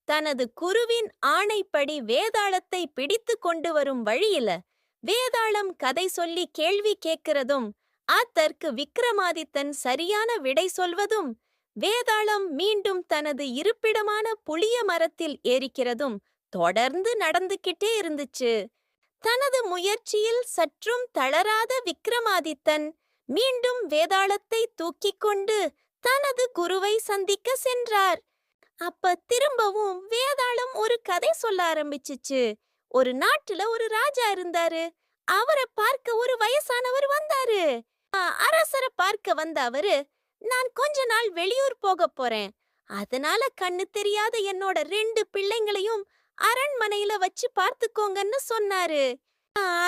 தனது குருவின் ஆணைப்படி வேதாளத்தை பிடித்து கொண்டு வரும் வழியில வேதாளம் கதை சொல்லி கேள்வி கேட்கிறதும் அதற்கு விக்ரமாதித்தன் சரியான விடை சொல்வதும் வேதாளம் மீண்டும் தனது இருப்பிடமான புளிய மரத்தில் ஏறிக்கிறதும் தொடர்ந்து நடந்துகிட்டே இருந்துச்சு. தனது முயற்சியில் சற்றும் தளராத விக்ரமாதித்தன் மீண்டும் வேதாளத்தை தூக்கிக் கொண்டு தனது குருவை சந்திக்க சென்றார். அப்ப திரும்பவும் வேதாளம் ஒரு கதை சொல்ல ஆரம்பிச்சுச்சு. ஒரு நாட்டுல ஒரு ராஜா இருந்தாரு. அவரை பார்க்க ஒரு வயசானவர் வந்தாரு. அரசரை பார்க்க வந்த அவரு, நான் கொஞ்ச நாள் வெளியூர் போக போறேன், அதனால கண்ணு தெரியாத என்னோட 2 பிள்ளைங்களையும் அரண்மனையில வச்சு பார்த்துக்கோங்கன்னு சொன்னாரு.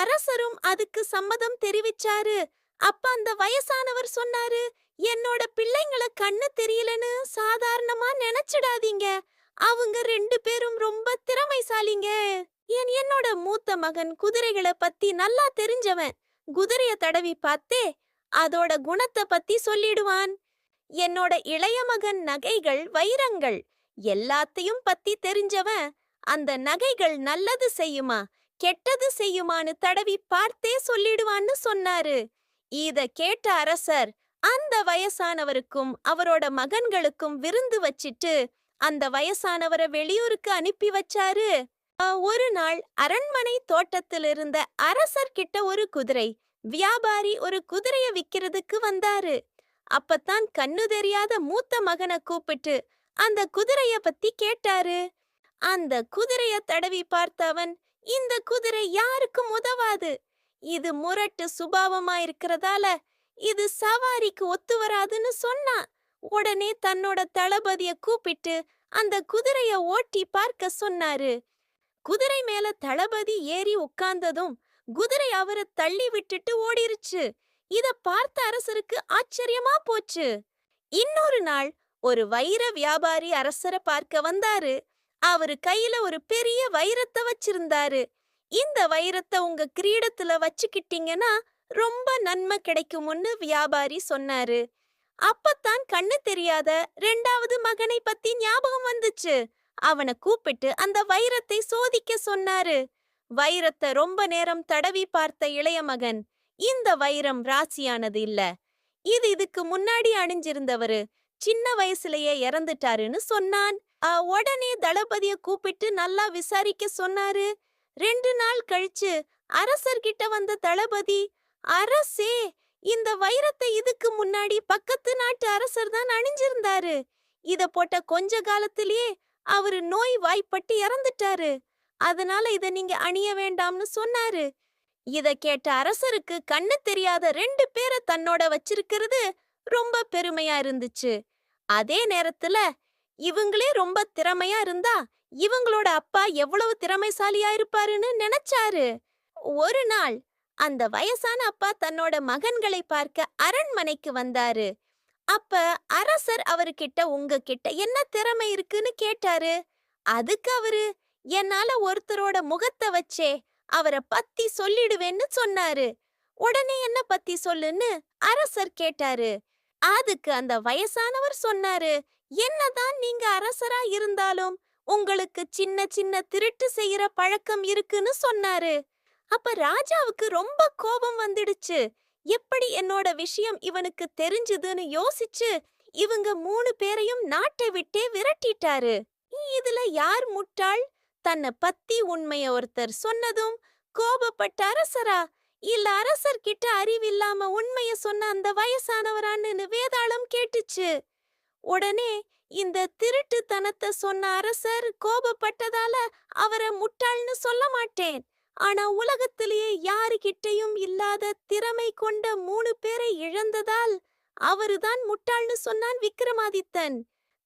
அரசரும் அதுக்கு சம்மதம் தெரிவிச்சாரு. அப்ப அந்த வயசானவர் சொன்னாரு, என்னோட பிள்ளைங்கள கண்ணு தெரியலன்னு சாதாரணமா நினைச்சிடாதீங்க. அவங்க 2 பேரும் ரொம்ப திறமைசாலிங்க. என்னோட மூத்த மகன் குதிரைகளை பத்தி நல்லா தெரிஞ்சவன். குதிரைய தடவி பார்த்தே அதோட குணத்தை பத்தி சொல்லிடுவான். என்னோட இளைய மகன் நகைகள், வைரங்கள் எல்லாத்தையும் பத்தி தெரிஞ்சவன். அந்த நகைகள் நல்லது செய்யுமா கெட்டது செய்யுமான்னு தடவி பார்த்தே சொல்லிடுவான்னு சொன்னாரு. இத கேட்ட அரசர் அந்த வயசானவருக்கும் அவரோட மகன்களுக்கும் விருந்து வச்சிட்டு அந்த வயசானவரை வெளியூருக்கு அனுப்பி வச்சாரு. ஒரு நாள் அரண்மனை தோட்டத்தில் இருந்த அரசர் கிட்ட ஒரு குதிரை வியாபாரி ஒரு குதிரைய விக்கிறதுக்கு வந்தாரு. அப்பத்தான் கண்ணு தெரியாத மூத்த மகனை கூப்பிட்டு அந்த குதிரைய பத்தி கேட்டாரு. அந்த குதிரைய தடவி பார்த்தவன், இந்த குதிரை யாருக்கும் உதவாது, இது முரட்டு சுபாவமா இருக்கிறதால இது சவாரிக்கு ஒத்து வராதுன்னு சொன்னான். உடனே தன்னோட தளபதிய கூப்பிட்டு அந்த குதிரைய ஓட்டி பார்க்க சொன்னாரு. குதிரை மேல தளபதி ஏறி உட்கார்ந்ததும் குதிரை அவரை தள்ளி விட்டுட்டு ஓடிருச்சு. இத பார்த்த அரசருக்கு ஆச்சரியமா போச்சு. இன்னொரு நாள் ஒரு வைர வியாபாரி அரசரை பார்க்க வந்தாரு. அவரு கையில ஒரு பெரிய வைரத்தை வச்சிருந்தாரு. இந்த வைரத்தை உங்க கிரீடத்துல வச்சுக்கிட்டீங்கன்னா ரொம்ப நன்மை கிடைக்கும்னு வியாபாரி சொன்னாரு. அப்பத்தான் கண்ணு தெரியாத 2வது மகனை பத்தி ஞாபகம் வந்துச்சு. அவனை கூப்பிட்டு அந்த வைரத்தை சோதிக்க சொன்னாரு. வைரத்தை ரொம்ப நேரம் தடவி பார்த்த இளைய மகன், இந்த வைரம் ராசியானது இல்ல, இதுக்கு முன்னாடி அணிஞ்சிருந்தவரு சின்ன வயசுலயே இறந்துட்டாருன்னு சொன்னான். உடனே தளபதிய கூப்பிட்டு நல்லா விசாரிக்க சொன்னாரு. 2 நாள் கழிச்சு அரசர்கிட்ட வந்த தளபதி, அரசே, இந்த வைரத்தை இதுக்கு முன்னாடி பக்கத்து நாட்டு அரசர் தான் அணிஞ்சிருந்தாரு. இத போட்ட கொஞ்ச காலத்திலேயே அவரு நோய் வாய்ப்பட்டு இறந்துட்டாரு. அதனால இத நீங்க அணிய வேண்டாம்னு சொன்னாரு. இத கேட்ட அரசருக்கு கண்ணு தெரியாத 2 பேரை தன்னோட வச்சிருக்கிறது ரொம்ப பெருமையா இருந்துச்சு. அதே நேரத்துல இவங்களே ரொம்ப திறமையா இருந்தா இவங்களோட அப்பா எவ்வளவு திறமைசாலியா இருப்பாருன்னு நினைச்சாரு. ஒரு நாள் அந்த வயசான அப்பா தன்னோட மகன்களை பார்க்க அரண்மனைக்கு வந்தாரு. அப்ப அரசர் அவர்கிட்ட, உங்ககிட்ட என்ன திறமை இருக்குன்னு கேட்டாரு. அதுக்கு அவரு, என்னால ஒருத்தரோட முகத்தை வச்சே அவரை பத்தி சொல்லிடுவேன்னு சொன்னாரு. உடனே என்ன பத்தி சொல்லுன்னு அரசர் கேட்டாரு. அதுக்கு அந்த வயசானவர் சொன்னாரு, என்னதான் நீங்க அரசரா இருந்தாலும் உங்களுக்கு சின்ன சின்ன திருட்டு செய்யற பழக்கம் இருக்குன்னு சொன்னாரு. அப்ப ராஜாவுக்கு ரொம்ப கோபம் வந்துடுச்சு. எப்படி என்னோட விஷயம் இவனுக்கு தெரிஞ்சுதுன்னு யோசிச்சு இவங்க 3 பேரையும் நாட்டை விட்டே விரட்டிட்டாரு. இதுல யார் முட்டாள்? தன்னை பத்தி உண்மைய ஒருத்தர் சொன்னதும் கோபப்பட்ட அரசரா, இல்ல அரசர்கிட்ட அறிவில்லாம உண்மைய சொன்ன அந்த வயசானவரான்னு வேதாளம் கேட்டுச்சு. உடனே இந்த திருட்டுத்தனத்தை சொன்ன அரசர் கோபப்பட்டதால அவரை முட்டாள்னு சொல்ல மாட்டேன், ஆனா உலகத்திலேயே யாருகிட்டையும் இல்லாத திறமை கொண்ட 3 பேரை இழந்ததால் அவருதான் முட்டாள்னு சொன்னான் விக்ரமாதித்தன்.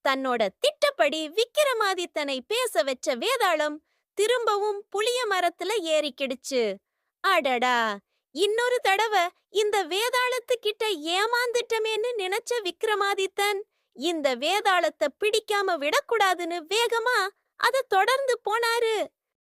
தன்னோட திட்டப்படி விக்ரமாதித்தனை பேச வச்ச வேதாளம் திரும்பவும் புளிய மரத்துல ஏறிக்கிடுச்சு. அடடா, இன்னொரு தடவை இந்த வேதாளத்துக்கிட்ட ஏமாந்துட்டமேன்னு நினைச்ச விக்ரமாதித்தன் இந்த வேதாளத்தை பிடிக்காம விடக்கூடாதுன்னு வேகமா அத தொடர்ந்து போனாரு.